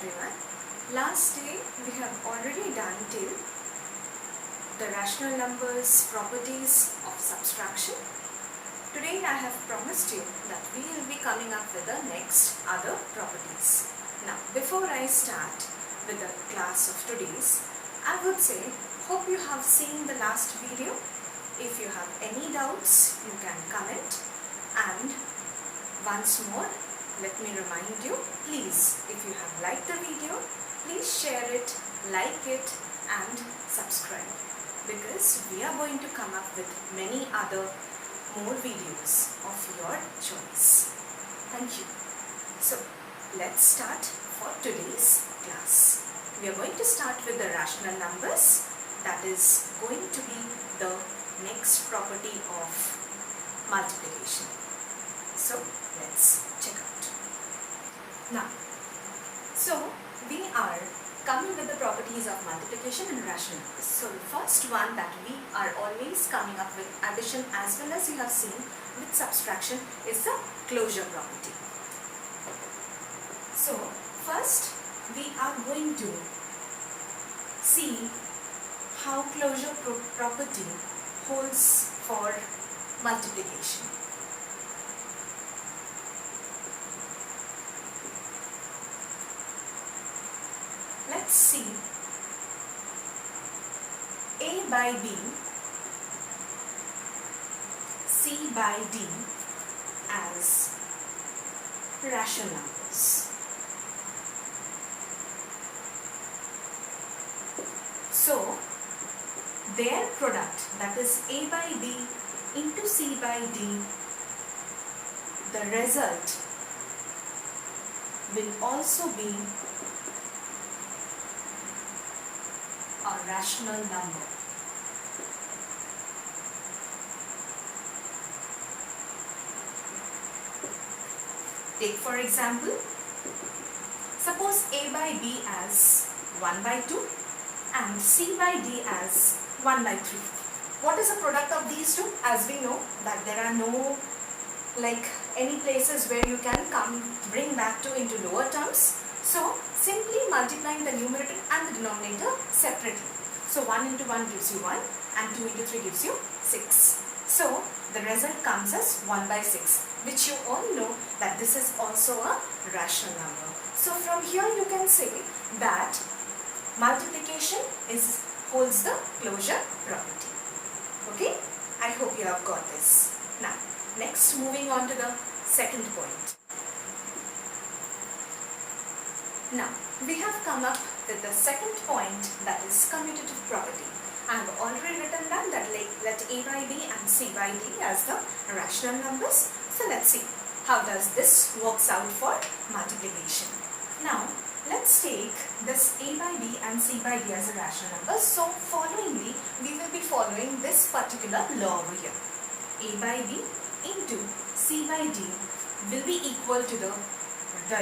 everyone. Last day we have already done till the rational numbers properties of subtraction. Today I have promised you that we will be coming up with the next other properties. Now before I start with the class of today's, I would say hope you have seen the last video. If you have any doubts you can comment, and once more let me remind you, please, if you have liked the video, please share it, like it and subscribe, because we are going to come up with many other more videos of your choice. Thank you. So let's start for today's class. We are going to start with the rational numbers. That is going to be the next property of multiplication. So let's check out. Now, so we are coming with the properties of multiplication and rational numbers. So the first one that we are always coming up with addition as well as you have seen with subtraction is the closure property. So first we are going to see how closure property holds for multiplication. Let's see A by B, C by D as rational numbers. So their product, that is A by B into C by D, the result will also be a rational number. Take for example, suppose A by B as 1 by 2 and C by D as 1 by 3. What is the product of these two? As we know that there are no any places where you can bring back 2 into lower terms. So simply multiplying the numerator and the denominator separately. So 1 into 1 gives you 1 and 2 into 3 gives you 6. So the result comes as 1 by 6, which you all know that this is also a rational number. So from here you can say that multiplication holds the closure property. Okay, I hope you have got this. Now next, moving on to the second point. Now we have come up with the second point, that is commutative property. I have already written down that let A by B and C by D as the rational numbers. So let's see how does this works out for multiplication. Now let's take this A by B and C by D as a rational number. So followingly we will be following this particular law over here. A by B into C by D will be equal to the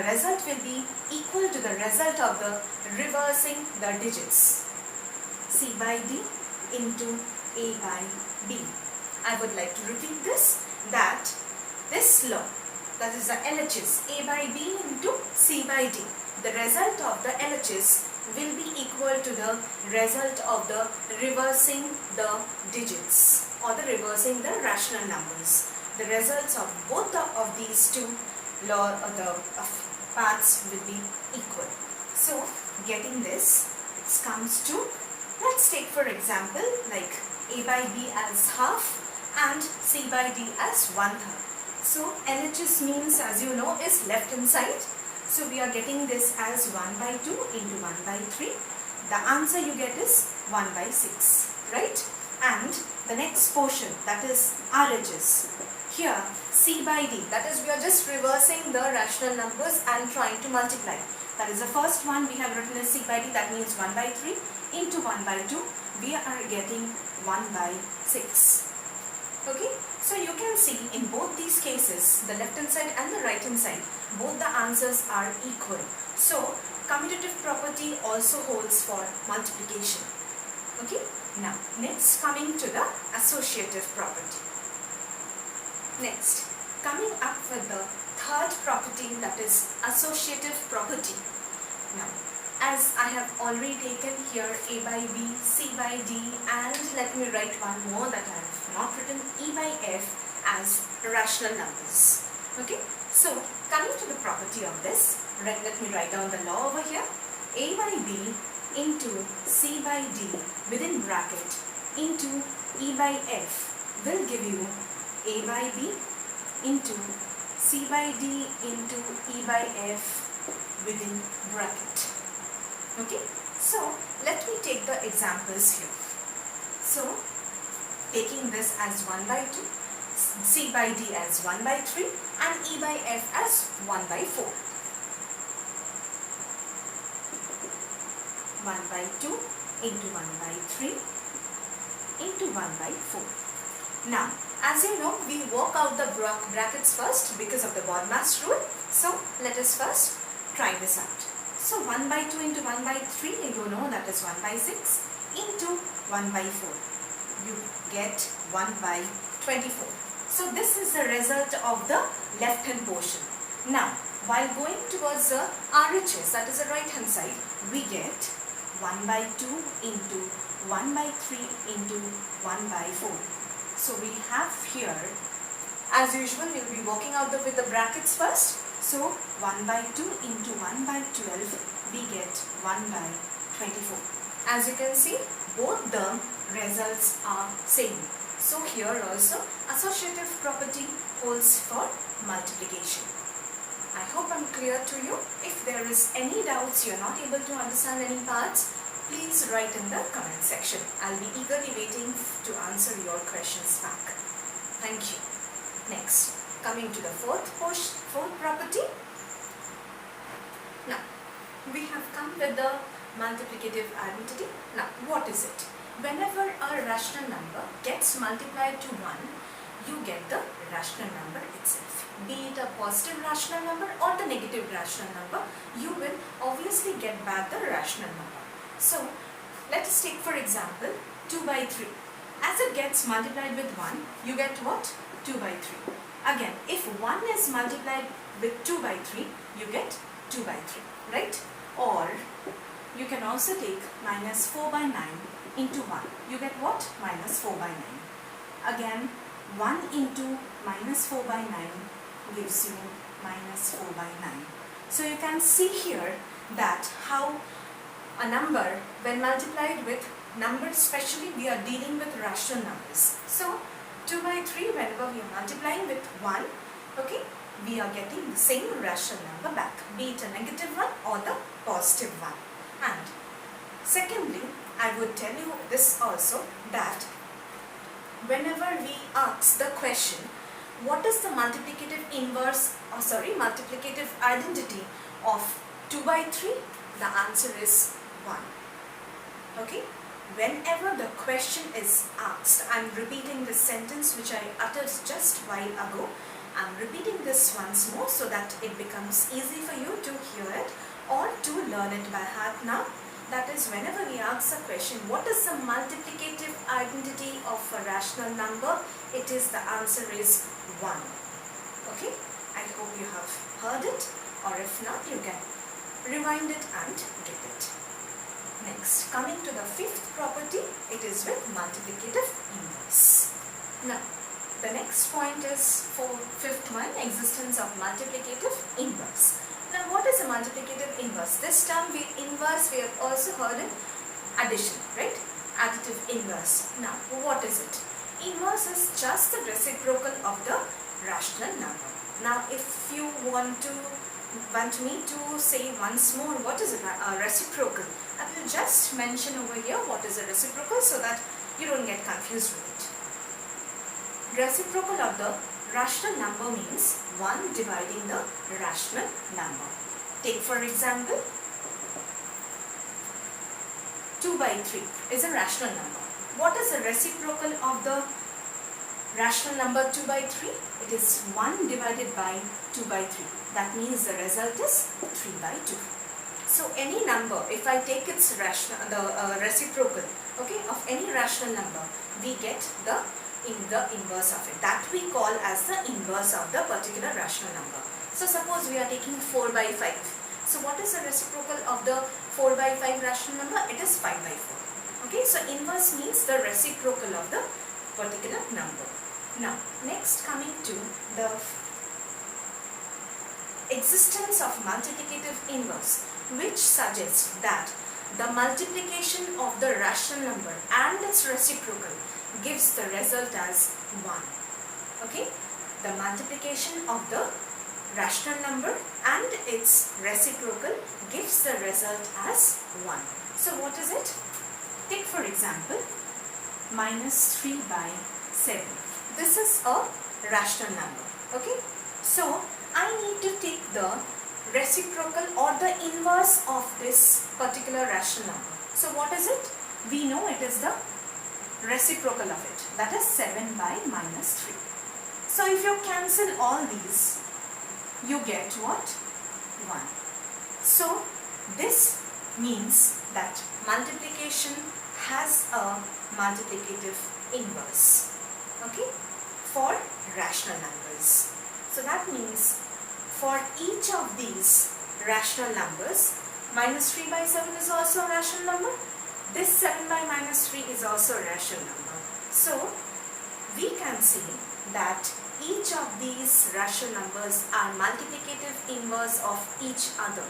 result will be equal to the result of the reversing the digits. C by D into A by B. I would like to repeat this, that this law, that is the LHS, A by B into C by D, the result of the LHS will be equal to the result of the reversing the digits or the reversing the rational numbers. The results of both of these two parts will be equal. So getting this, it comes to, let's take for example like A by B as half and C by D as 1/3. So LHS means, as you know, is left hand side. So we are getting this as 1 by 2 into 1 by 3. The answer you get is 1 by 6, right? And the next portion, that is RHS. Here C by D, that is we are just reversing the rational numbers and trying to multiply. That is the first one we have written as C by D, that means 1 by 3 into 1 by 2. We are getting 1 by 6. Okay, so you can see in both these cases, the left hand side and the right hand side, both the answers are equal. So commutative property also holds for multiplication. Okay, now next coming to the associative property. Next, coming up with the third property, that is associative property. Now as I have already taken here A by B, C by D, and let me write one more that I have not written, E by F as rational numbers. Okay, so coming to the property of this, let me write down the law over here. A by B into C by D within bracket into E by F will give you A by B into C by D into E by F within bracket. Okay, so let me take the examples here. So taking this as 1 by 2, C by D as 1 by 3 and E by F as 1 by 4. 1 by 2 into 1 by 3 into 1 by 4. Now, as you know, we work out the brackets first because of the BODMAS rule. So, let us first try this out. So, 1 by 2 into 1 by 3, you know that is 1 by 6 into 1 by 4. You get 1 by 24. So, this is the result of the left hand portion. Now, while going towards the RHS, that is the right hand side, we get 1 by 2 into 1 by 3 into 1 by 4. So we have here, as usual, we will be working out with the brackets first. So 1 by 2 into 1 by 12, we get 1 by 24. As you can see, both the results are same. So here also, associative property holds for multiplication. I hope I'm clear to you. If there is any doubts, you are not able to understand any parts, please write in the comment section. I'll be eagerly waiting to answer your questions back. Thank you. Next, coming to the fourth property. Now, we have come with the multiplicative identity. Now, what is it? Whenever a rational number gets multiplied to 1, you get the rational number itself. Be it a positive rational number or the negative rational number, you will obviously get back the rational number. So, let us take for example 2 by 3. As it gets multiplied with 1, you get what? 2 by 3. Again, if 1 is multiplied with 2 by 3, you get 2 by 3, right? Or you can also take minus 4 by 9 into 1. You get what? Minus 4 by 9. Again, 1 into minus 4 by 9 gives you minus 4 by 9. So you can see here that how a number, when multiplied with numbers, especially we are dealing with rational numbers. So 2 by 3, whenever we are multiplying with 1, okay, we are getting the same rational number back, be it a negative one or the positive one. And secondly, I would tell you this also, that whenever we ask the question, what is the multiplicative multiplicative identity of 2 by 3? The answer is 1. Okay? Whenever the question is asked, I am repeating this sentence which I uttered just while ago. I am repeating this once more so that it becomes easy for you to hear it or to learn it by heart now. That is, whenever we ask a question, what is the multiplicative identity of a rational number? It is, the answer is 1. Okay? I hope you have heard it, or if not, you can rewind it and get it. Next, coming to the fifth property, it is with multiplicative inverse. Now, the next point is for fifth one, existence of multiplicative inverse. Now, what is a multiplicative inverse? This term inverse we have also heard in addition, right? Additive inverse. Now, what is it? Inverse is just the reciprocal of the rational number. Now, if you want me to say once more what is a reciprocal, I will just mention over here what is a reciprocal so that you don't get confused with it. Reciprocal of the rational number means 1 dividing the rational number. Take for example, 2 by 3 is a rational number. What is the reciprocal of the rational number 2 by 3? It is 1 divided by 2 by 3. That means the result is 3 by 2. So any number, if I take its reciprocal, okay, of any rational number, we get the inverse of it. That we call as the inverse of the particular rational number. So suppose we are taking 4 by 5. So what is the reciprocal of the 4 by 5 rational number? It is 5 by 4. Okay, so inverse means the reciprocal of the particular number. Now, next coming to the existence of multiplicative inverse, which suggests that the multiplication of the rational number and its reciprocal gives the result as 1. Okay, the multiplication of the rational number and its reciprocal gives the result as 1. So what is it? Take for example minus 3 by 7. This is a rational number. Okay, so I need to take the reciprocal or the inverse of this particular rational number. So what is it? We know it is the reciprocal of it, that is 7 by minus 3. So if you cancel all these, you get what? 1. So this means that multiplication has a multiplicative inverse, okay, for rational numbers. So that means for each of these rational numbers, minus 3 by 7 is also a rational number. This 7 by minus 3 is also a rational number. So we can say that each of these rational numbers are multiplicative inverse of each other.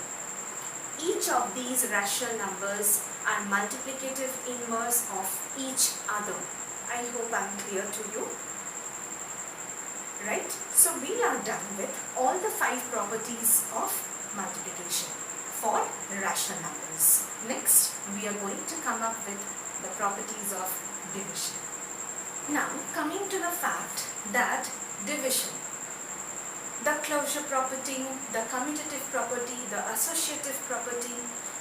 Each of these rational numbers are multiplicative inverse of each other. I hope I am clear to you. Right? So we are done with all the 5 properties of multiplication for rational numbers. Next, we are going to come up with the properties of division. Now, coming to the fact that division, the closure property, the commutative property, the associative property,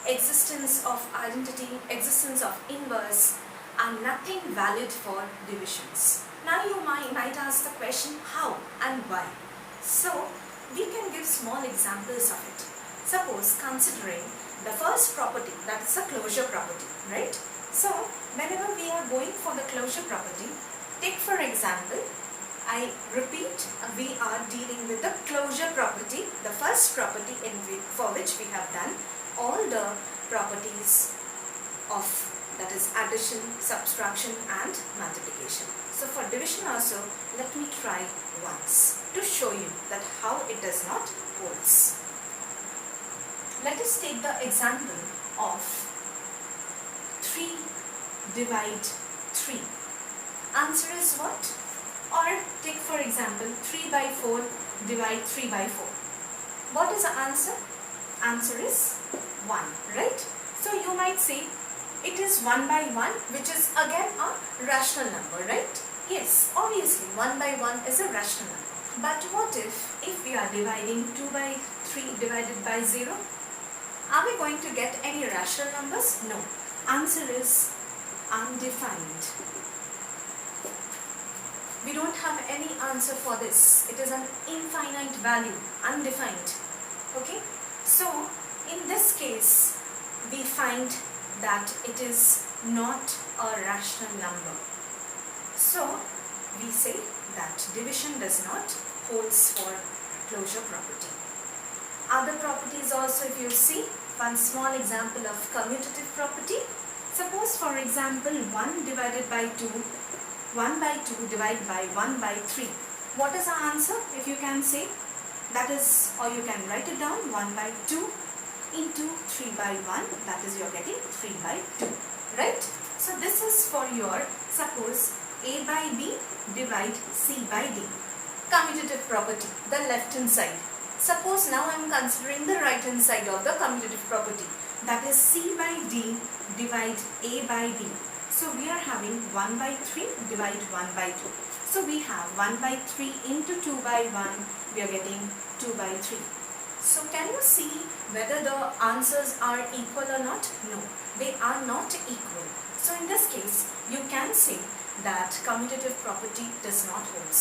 existence of identity, existence of inverse are nothing valid for divisions. Now you might ask the question how and why. So we can give small examples of it. Suppose considering the first property, that is the closure property, right? So whenever we are going for the closure property, take for example, I repeat, we are dealing with the closure property, the first property for which we have done all the properties of, that is addition, subtraction and multiplication. So for division also, let me try once to show you that how it does not holds. Let us take the example of 3 divide 3. Answer is what? Or take for example 3 by 4 divide 3 by 4. What is the answer? Answer is 1, right? So you might say it is 1 by 1, which is again a rational number, right? Yes, obviously 1 by 1 is a rational number. But what if we are dividing 2 by 3 divided by 0? Are we going to get any rational numbers? No. Answer is undefined. We don't have any answer for this. It is an infinite value, undefined. Okay? So, in this case, we find that it is not a rational number. So, we say that division does not holds for closure property. Other properties also, if you see, one small example of commutative property. Suppose for example 1 divided by 2, 1 by 2 divided by 1 by 3. What is the answer? If you can say, that is, or you can write it down, 1 by 2 into 3 by 1, that is you are getting 3 by 2, right? So this is for your, suppose A by B divide C by D. Commutative property, the left hand side. Suppose now I am considering the right hand side of the commutative property, that is C by D divide A by B. So we are having 1 by 3 divide 1 by 2. So we have 1 by 3 into 2 by 1, we are getting 2 by 3. So can you see whether the answers are equal or not? No, they are not equal. So in this case, you can say that commutative property does not hold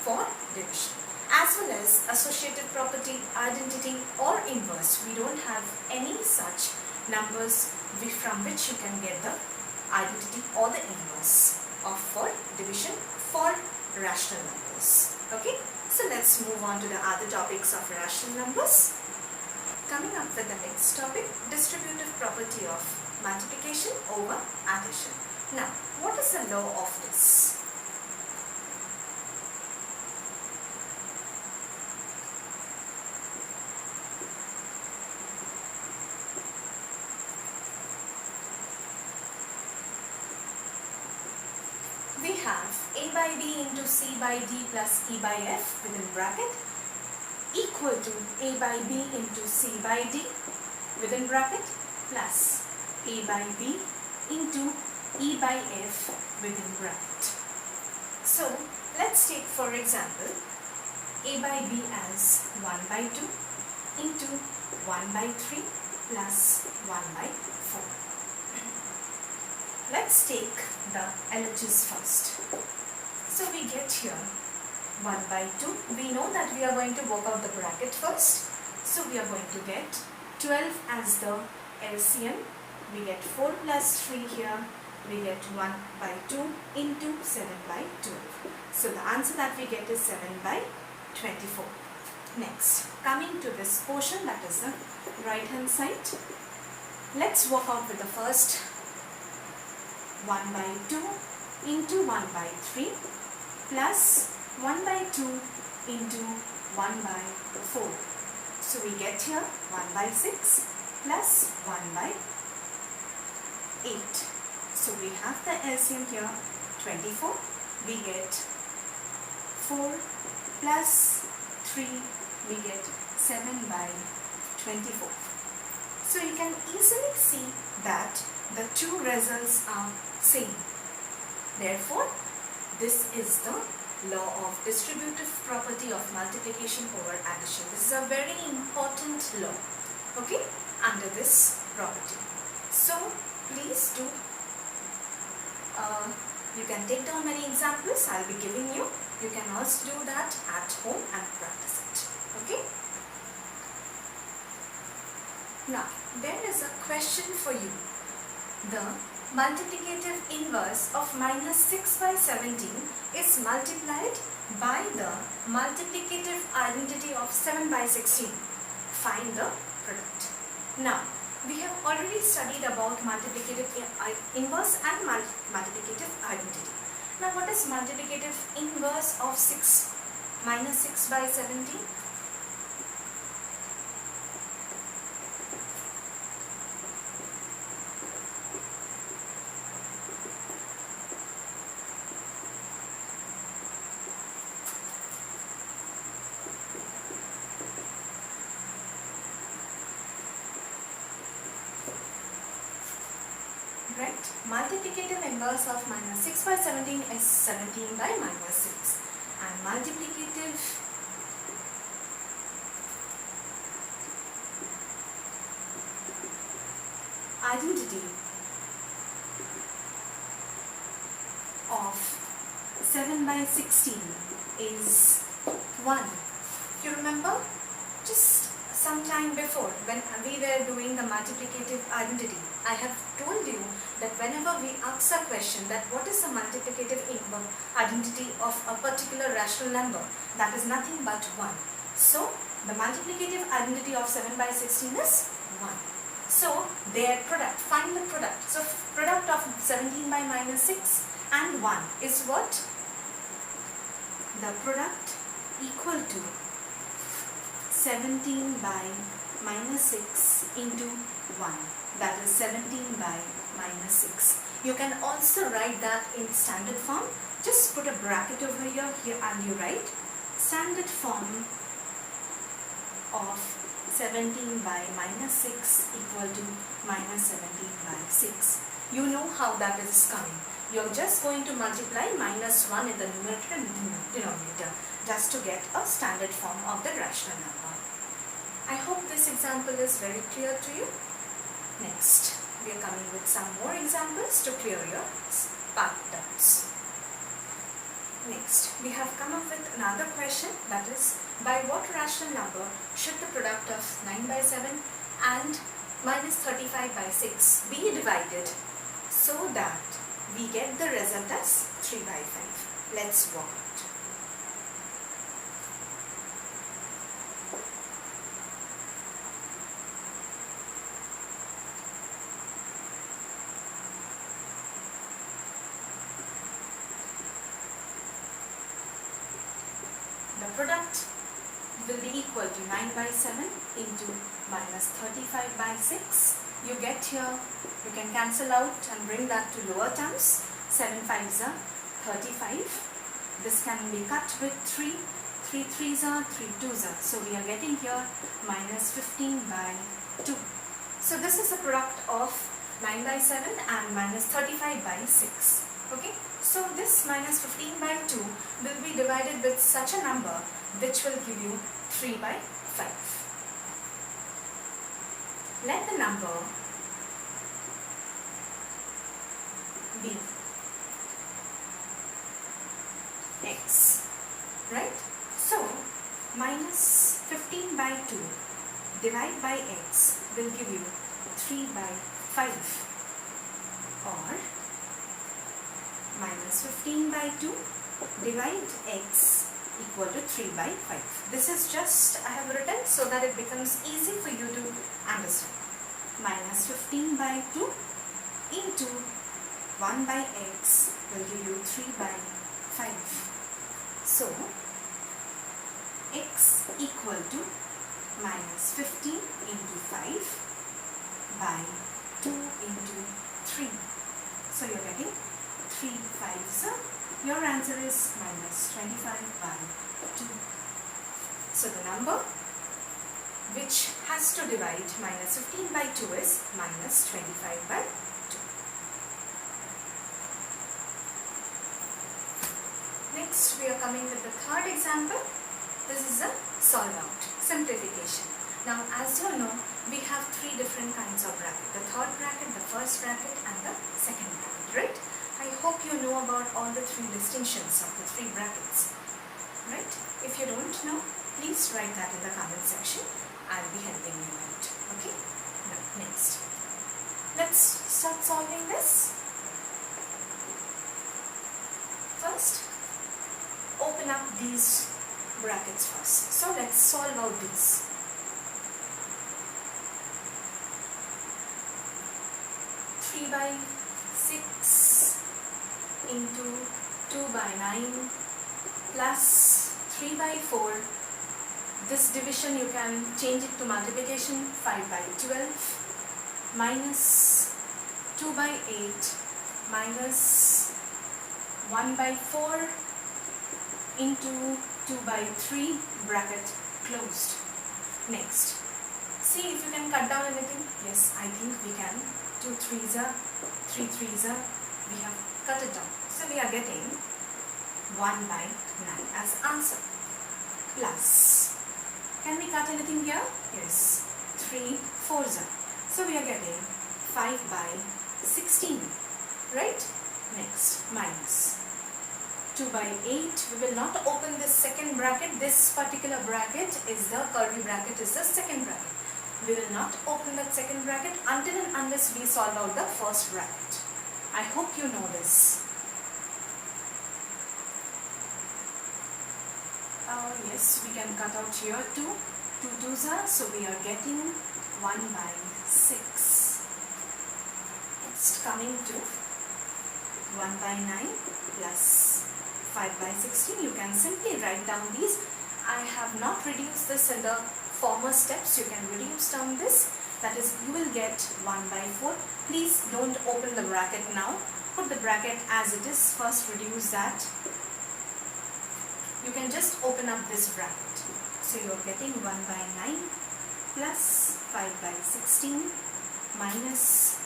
for division. As well as associative property, identity or inverse, we don't have any such numbers from which you can get the identity or the inverse of for division for rational numbers. Okay, so let's move on to the other topics of rational numbers. coming up with the next topic, distributive property of multiplication over addition. Now, what is the law of this? We have a by b into c by d plus e by f within bracket equal to a by b into c by d within bracket plus a by b into e by f within bracket. So let's take for example a by b as 1 by 2 into 1 by 3 plus 1 by 4. Let's take the LHS first. So we get here 1 by 2. We know that we are going to work out the bracket first. So we are going to get 12 as the LCM. We get 4 plus 3 here. We get 1 by 2 into 7 by 12. So the answer that we get is 7 by 24. Next, coming to this portion, that is the right hand side. Let's work out with the first 1 by 2 into 1 by 3 plus 1 by 2 into 1 by 4. So we get here 1 by 6 plus 1 by 8. So we have the LCM here 24. We get 4 plus 3, we get 7 by 24. So you can easily see that the two results are same. Therefore, this is the law of distributive property of multiplication over addition. This is a very important law, okay, under this property. So please do, you can take down many examples I'll be giving you. You can also do that at home and practice it, okay. Now, there is a question for you. The multiplicative inverse of minus 6 by 17 is multiplied by the multiplicative identity of 7 by 16. Find the product. Now, we have already studied about multiplicative inverse and multiplicative identity. Now, what is multiplicative inverse of minus 6 by 17? Right? Multiplicative inverse of minus 6 by 17 is 17 by minus 6. And multiplicative identity of 7 by 16 is 1. You remember? Just some time before, when we were doing the multiplicative identity, I have told you that whenever we ask a question that what is the multiplicative identity of a particular rational number, that is nothing but 1. So, the multiplicative identity of 7 by 16 is 1. So, their product, find the product. So, product of 17 by minus 6 and 1 is what? The product equal to 17 by minus 6 into 1. That is 17 by minus 6. You can also write that in standard form. Just put a bracket over here and you write standard form of 17 by minus 6 equal to minus 17 by 6. You know how that is coming. You are just going to multiply minus 1 in the numerator and denominator just to get a standard form of the rational number. I hope this example is very clear to you. Next, we are coming with some more examples to clear your part doubts. Next, we have come up with another question, that is, by what rational number should the product of 9 by 7 and minus 35 by 6 be divided so that we get the result as 3 by 5. Let's work out. product will be equal to 9 by 7 into minus 35 by 6. You get here, you can cancel out and bring that to lower terms. 7 5s are 35. This can be cut with 3. 3 3s are 3 2s are. So we are getting here minus 15 by 2. So this is the product of 9 by 7 and minus 35 by 6. Okay. So this minus 15 by 2 will be divided with such a number which will give you 3 by 5. Let the number be x, right? So minus 15 by 2 divide by x will give you 3 by 5, or minus 15 by 2 divide x equal to 3 by 5. This is just I have written so that it becomes easy for you to understand. Minus 15 by 2 into 1 by x will give you 3 by 5. So x equal to minus 15 into 5 by 2 into 3. So you are getting 3 5s. Your answer is minus 25 by 2. So the number which has to divide minus 15 by 2 is minus 25 by 2. Next we are coming with the third example. This is a solve out, simplification. Now as you know, we have 3 different kinds of bracket. The third bracket, the first bracket and the second bracket, right? I hope you know about all the 3 distinctions of the 3 brackets, right? If you don't know, please write that in the comment section. I'll be helping you out, okay? Now, next. Let's start solving this. First, open up these brackets first. So let's solve out these. Three by 6 into 2 by 9 plus 3 by 4. This division you can change it to multiplication. 5 by 12 minus 2 by 8 minus 1 by 4 into 2 by 3 bracket closed. Next, see if you can cut down anything. Yes, I think we can. 2 3s are, 3 3s are, we have cut it down. So we are getting 1 by 9 as answer. Plus, can we cut anything here? Yes, 3 4s are. So we are getting 5 by 16, right? Next, minus 2 by 8. We will not open this second bracket. This particular bracket is the curly bracket, is the second bracket. We will not open that second bracket until and unless we solve out the first bracket. I hope you know this. Yes, we can cut out here 2. 2 2s are, so we are getting 1 by 6. Next, coming to 1 by 9 plus 5 by 16. You can simply write down these. I have not reduced this in the former steps. You can reduce down this. That is, you will get 1 by 4. Please don't open the bracket now. Put the bracket as it is. First reduce that. You can just open up this bracket. So you are getting 1 by 9 plus 5 by 16 minus,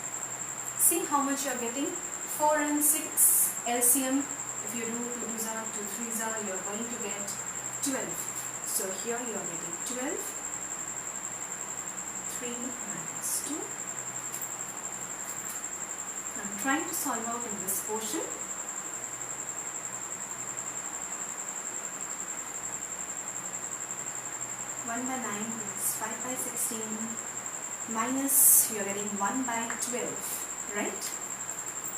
see how much you are getting? 4 and 6 LCM. If you do 2 2s are, 2 3s are, you are going to get 12. So here you are getting 12. 3 minus 2. I'm trying to solve out in this portion. 1 by 9 plus 5 by 16 minus, you are getting 1 by 12, right?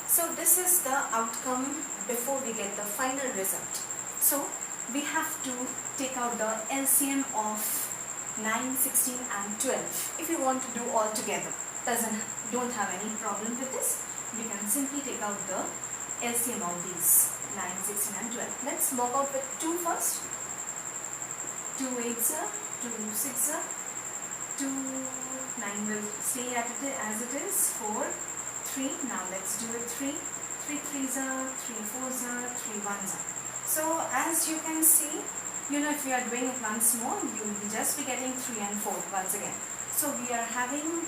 So this is the outcome before we get the final result. So we have to take out the LCM of 9, 16 and 12. If you want to do all together, don't have any problem with this. We can simply take out the LCM of these 9, 16 and 12. Let's work out with 2 first. 2 8s are 2 6s are 2 9 will stay at it as it is 4 3. Now let's do it 3 3 3s are 3 4s are 3 1s are. So as you can see, if we are doing it once more, you will just be getting 3 and 4 once again. So we are having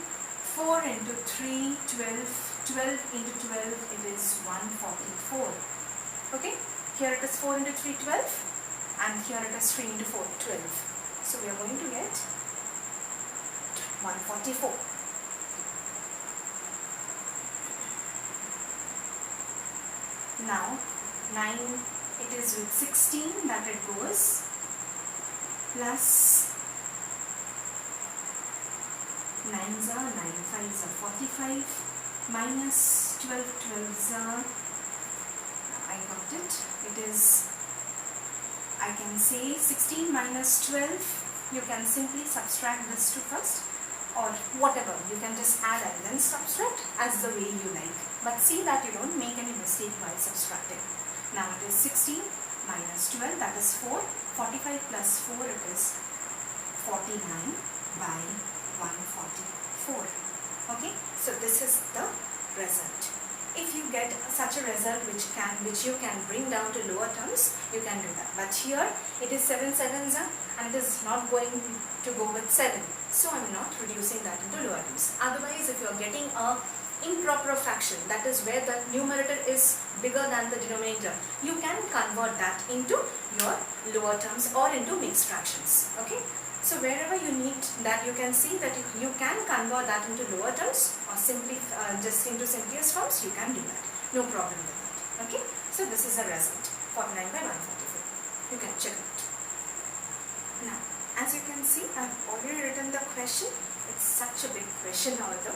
4 into 3 12 12 into 12, it is 144. Okay, here it is 4 into 3 12 and here it is 3 into 4 12. So we are going to get 144. Now 9, it is with 16 that it goes, plus 9s are 9 5s are 45, minus 12 12s are, I got it, it is, I can say 16 minus 12, you can simply subtract this to first, or whatever, you can just add and then subtract as the way you like, but see that you don't make any mistake while subtracting. Now it is 16 minus 12, that is 4, 45 plus 4, it is 49 by 144. Okay, so this is the result. If you get such a result which you can bring down to lower terms, you can do that. But here it is 7 7s and it is not going to go with 7. So I am not reducing that into lower terms. Otherwise, if you are getting a improper fraction, that is where the numerator is bigger than the denominator, you can convert that into your lower terms or into mixed fractions. Okay. So wherever you need that, you can see that you can convert that into lower terms or simply just into simplest forms, you can do that. No problem with that. Okay. So this is the result, 49 by 144. You can check it. Now, as you can see, I have already written the question. It's such a big question although.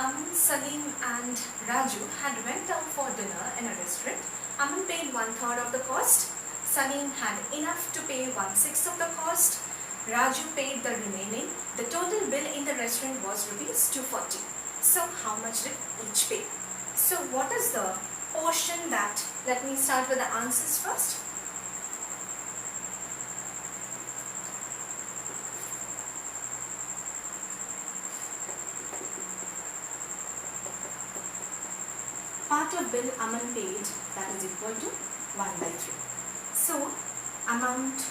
Aman, Salim and Raju had went out for dinner in a restaurant. Aman paid 1/3 of the cost. Salim had enough to pay 1/6 of the cost. Raju paid the remaining. The total bill in the restaurant was rupees 240. So how much did each pay? So what is the portion that, let me start with the answers first. Part of bill Aman paid, that is equal to 1/3. So amount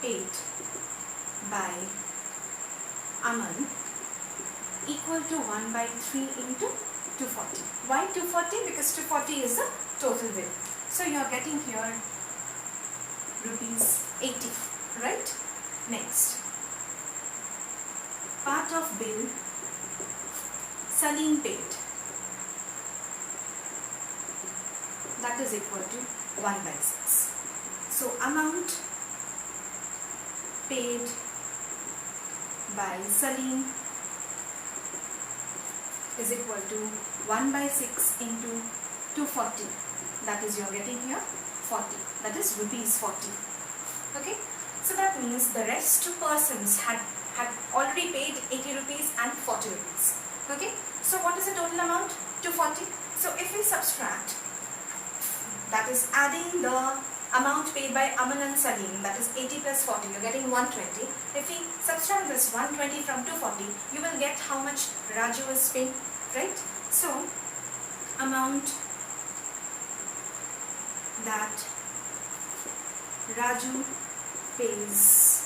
paid by Aman equal to 1/3 into 240. Why 240? Because 240 is the total bill. So you are getting here rupees 80, right? Next, part of bill Salim paid, that is equal to 1/6. So amount paid by Salim is equal to 1/6 into 240. That is, you are getting here 40. That is rupees 40. Okay. So that means the rest two persons had already paid 80 rupees and 40 rupees. Okay. So what is the total amount? 240. So if we subtract, that is adding the amount paid by Aman and Salim, that is 80 plus 40, you are getting 120. If we subtract this 120 from 240, you will get how much Raju is paying, right? So amount that Raju pays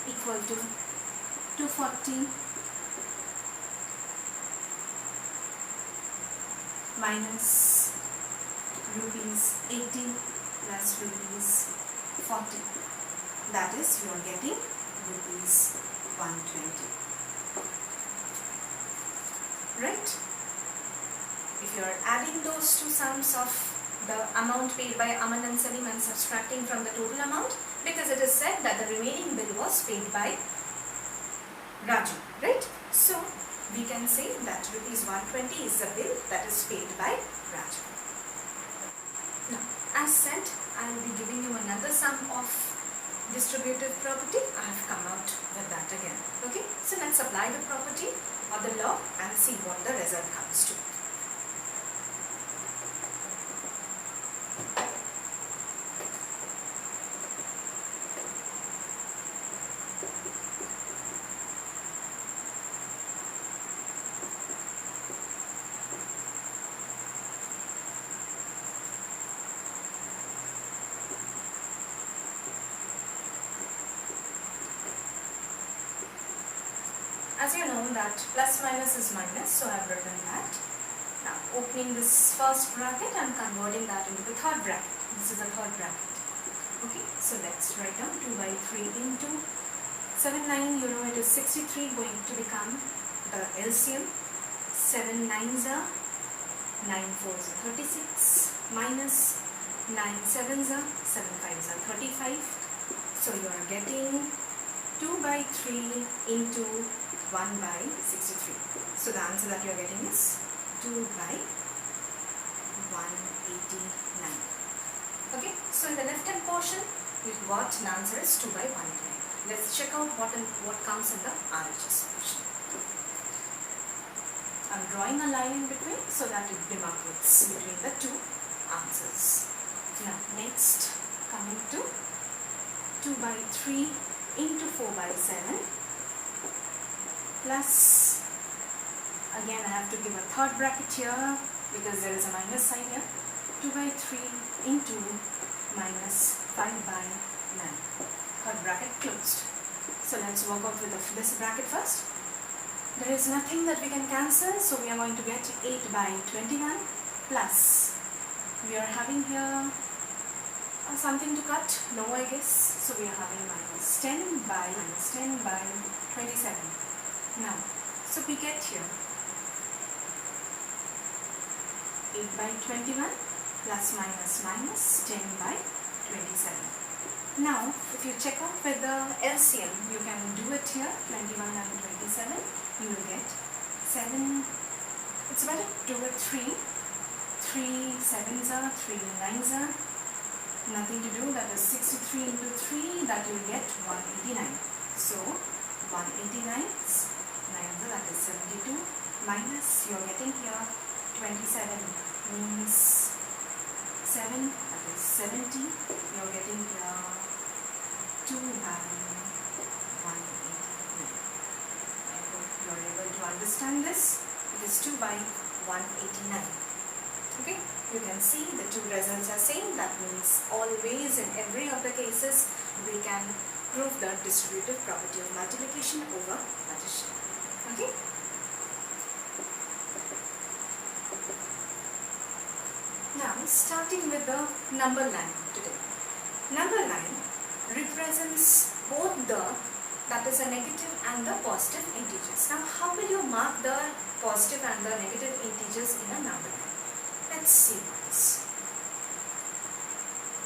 equal to 240 minus rupees 80 plus rupees 40. That is, you are getting rupees 120. Right? If you are adding those two sums of the amount paid by Aman and Salim and subtracting from the total amount, because it is said that the remaining bill was paid by Raju, right? So we can say that rupees 120 is the bill that is paid by Raju. Now, as said, I will be giving you another sum of distributive property. I have come out with that again. Okay, so let's apply the property or the law and see what the result comes to. as you know that plus minus is minus, so I have written that. Now opening this first bracket and converting that into the third bracket. This is the third bracket. Okay, so let's write down 2 by 3 into 7 9, you know it is 63, going to become the LCM. 7 9s are 9 4s are 36 minus 9 7s are 7 5s are 35. So you are getting 2 by 3 into 1 by 63. So the answer that you are getting is 2 by 189. Okay, so in the left hand portion we got an answer is 2 by 189. Let's check out what comes in the RHS portion. I'm drawing a line in between so that it demarcates between the two answers. Now next, coming to 2 by 3 into 4 by 7 plus, again I have to give a third bracket here because there is a minus sign here. 2 by 3 into minus 5 by 9. Third bracket closed. So let's work out with this bracket first. There is nothing that we can cancel, so we are going to get 8 by 21 plus, we are having here something to cut, no I guess, so we are having minus 10 by 27. Now, so we get here 8 by 21 plus minus minus 10 by 27. Now, if you check out with the LCM, you can do it here, 21 and 27, you will get 7, it's better to do it 3 7s are, 3 9s are, nothing to do, that is 63 into 3, that you will get 189. So, 189s, 9s are, that is 72, minus, you are getting here 27 means 7, that is 70, you are getting here 2 by 189. I hope you are able to understand this. It is 2 by 189. Okay, you can see the two results are same. That means always in every of the cases we can prove the distributive property of multiplication over addition. Okay. Now starting with the number line today. Number line represents both that is a negative and the positive integers. Now how will you mark the positive and the negative integers in a number line? Let's see once.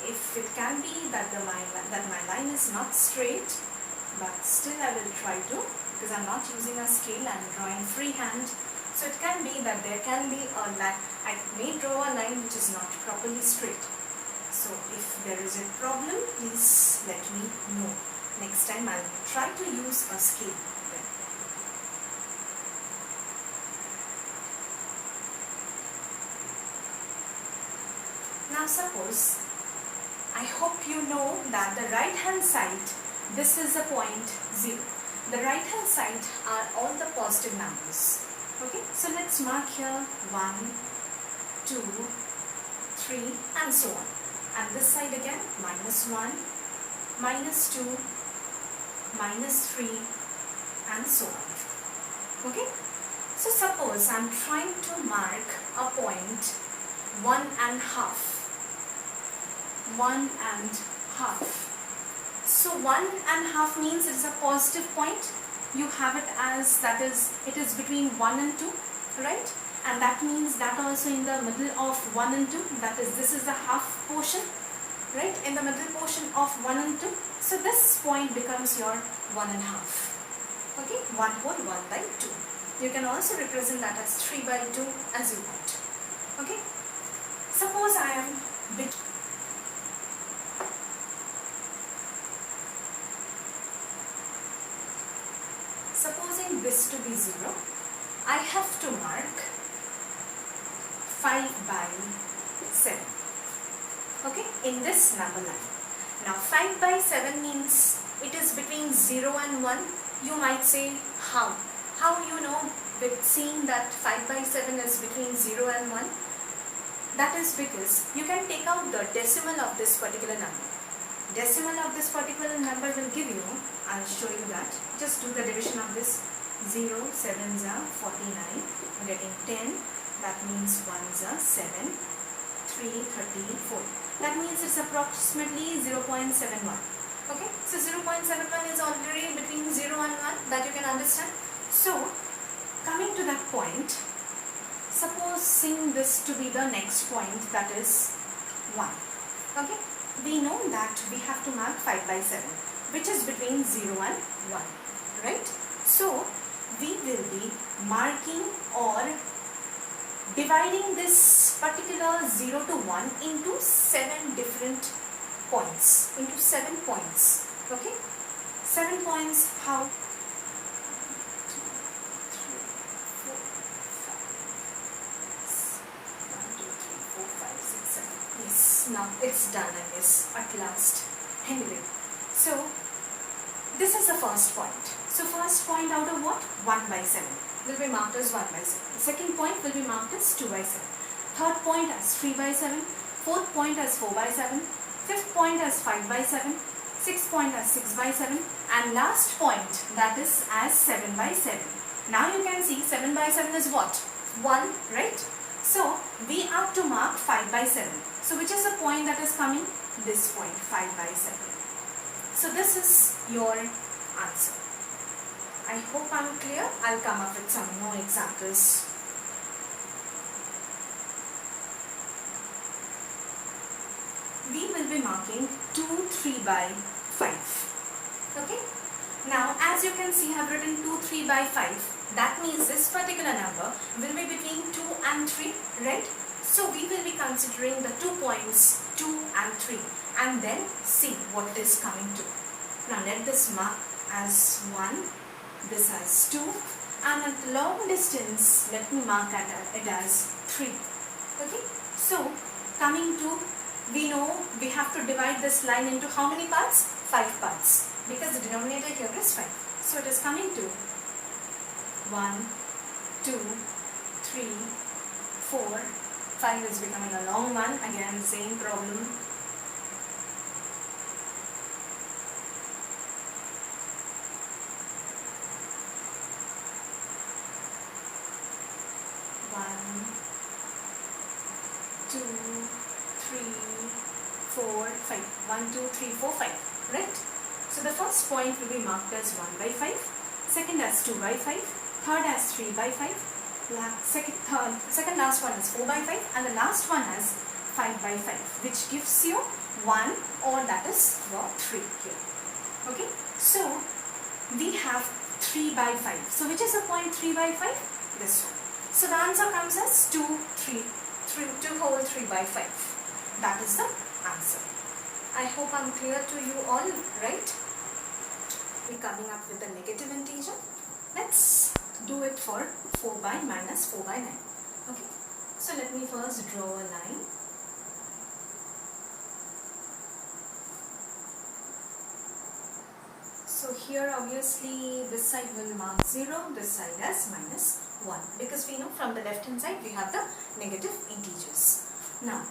If it can be that my line is not straight, but still I will try to, because I am not using a scale, I am drawing freehand. So it can be that there can be a line, I may draw a line which is not properly straight. So if there is a problem, please let me know. Next time I will try to use a scale. Now suppose, I hope you know that the right hand side, this is the point 0. The right hand side are all the positive numbers. Okay, so let's mark here 1, 2, 3 and so on. And this side again, minus 1, minus 2, minus 3 and so on. Okay, so suppose I am trying to mark a point 1.5. 1.5. So 1.5 means it is a positive point. You have it as, that is, it is between 1 and 2, right? And that means that also in the middle of 1 and 2, that is, this is the half portion, right? In the middle portion of 1 and 2. So this point becomes your 1.5. Okay, 1 whole 1 by 2. You can also represent that as 3 by 2 as you want. Okay, suppose I am supposing this to be 0, I have to mark 5 by 7. Okay, in this number line. Now 5 by 7 means it is between 0 and 1. You might say, how? How you know with seeing that 5 by 7 is between 0 and 1? That is because you can take out the decimal of this particular number. Decimal of this particular number will give you, I will show you that, just do the division of this, 0, 7s are 49, we're getting 10, that means 1s are 7, 3, 13, 4. That means it's approximately 0.71. Okay, so 0.71 is already between 0 and 1, that you can understand. So, coming to that point, supposing this to be the next point, that is 1. Okay, we know that we have to mark 5 by 7, which is between 0 and 1, right? So, we will be marking or dividing this particular 0 to 1 into 7 different points, into 7 points, okay? 7 points, how? Yes, now it's done, I guess, at last. Anyway, so this is the first point. So first point out of what? 1 by 7 will be marked as 1 by 7. Second point will be marked as 2 by 7. Third point as 3 by 7. Fourth point as 4 by 7. Fifth point as 5 by 7. Sixth point as 6 by 7. And last point, that is as 7 by 7. Now you can see 7 by 7 is what? 1, right? So we have to mark 5 by 7. So which is the point that is coming? This point, 5 by 7. So this is your answer. I hope I'm clear. I'll come up with some more examples. We will be marking 2, 3 by 5. Okay? Now as you can see, I have written 2, 3 by 5. That means this particular number will be between 2 and 3, right? So we will be considering the 2 points 2 and 3 and then see what it is coming to. Now let this mark as 1, this as 2, and at long distance let me mark it as 3. Okay? So coming to, we know we have to divide this line into how many parts? 5 parts, because the denominator here is 5. So it is coming to 1, 2, 3, 4, 5 is becoming a long one. Again, same problem. 1, 2, 3, 4, 5. 1, 2, 3, 4, 5. Right? So the first point will be marked as 1 by 5. Second as 2 by 5. Third as 3 by 5. Second last one is 4 by 5, and the last one is 5 by 5, which gives you 1, or that is your 3 here. Okay, so we have 3 by 5. So which is the point 3 by 5? This one. So the answer comes as 2 whole 3 by 5. That is the answer. I hope I'm clear to you all, right? We're coming up with a negative integer. Let's do it for 4 by minus 4 by 9. Okay, so let me first draw a line. So here obviously this side will mark 0, this side as minus 1, because we know from the left hand side we have the negative integers. Now,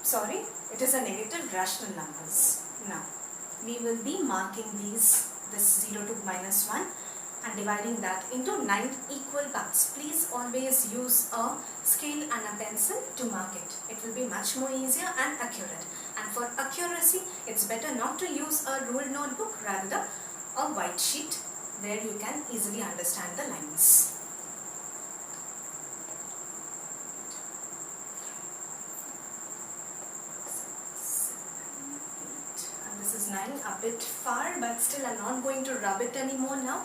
sorry, it is a negative rational numbers. Now, we will be marking this 0 to minus 1 and dividing that into 9 equal parts. Please always use a scale and a pencil to mark it. It will be much more easier and accurate. And for accuracy, it's better not to use a ruled notebook, rather a white sheet where you can easily understand the lines. And this is 9, a bit far, but still I'm not going to rub it anymore now.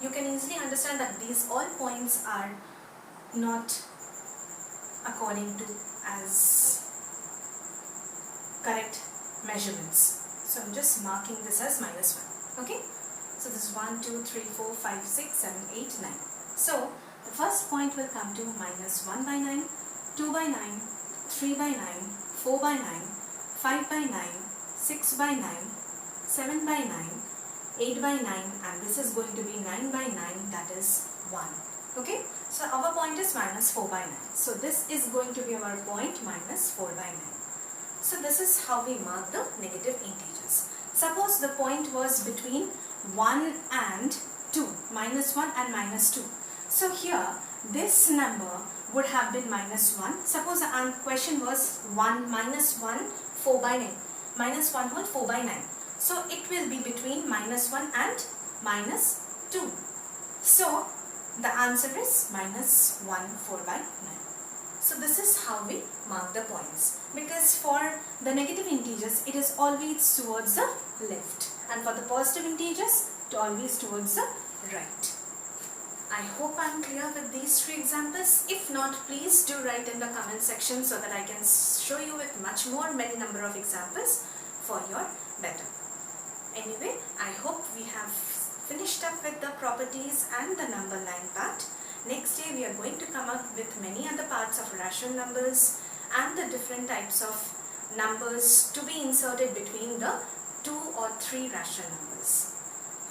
You can easily understand that these all points are not according to as correct measurements. So I'm just marking this as minus 1. Okay? So this is 1, 2, 3, 4, 5, 6, 7, 8, 9. So the first point will come to minus 1 by 9, 2 by 9, 3 by 9, 4 by 9, 5 by 9, 6 by 9, 7 by 9, 8 by 9, and this is going to be 9 by 9, that is 1. Okay, so our point is minus 4 by 9. So this is going to be our point minus 4 by 9. So this is how we mark the negative integers. Suppose the point was between 1 and 2, minus 1 and minus 2. So here this number would have been minus 1. Suppose the question was 1 minus 1 4 by 9. Minus 1 whole 4 by 9. So it will be between minus 1 and minus 2. So the answer is minus 1 4 by 9. So this is how we mark the points, because for the negative integers it is always towards the left, and for the positive integers it always towards the right. I hope I am clear with these 3 examples. If not, please do write in the comment section so that I can show you with much more many number of examples for your better. Anyway, I hope we have finished up with the properties and the number line part. Next day we are going to come up with many other parts of rational numbers and the different types of numbers to be inserted between the 2 or 3 rational numbers.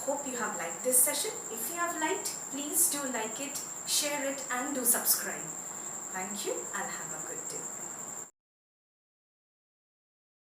Hope you have liked this session. If you have liked, please do like it, share it and do subscribe. Thank you and have a good day.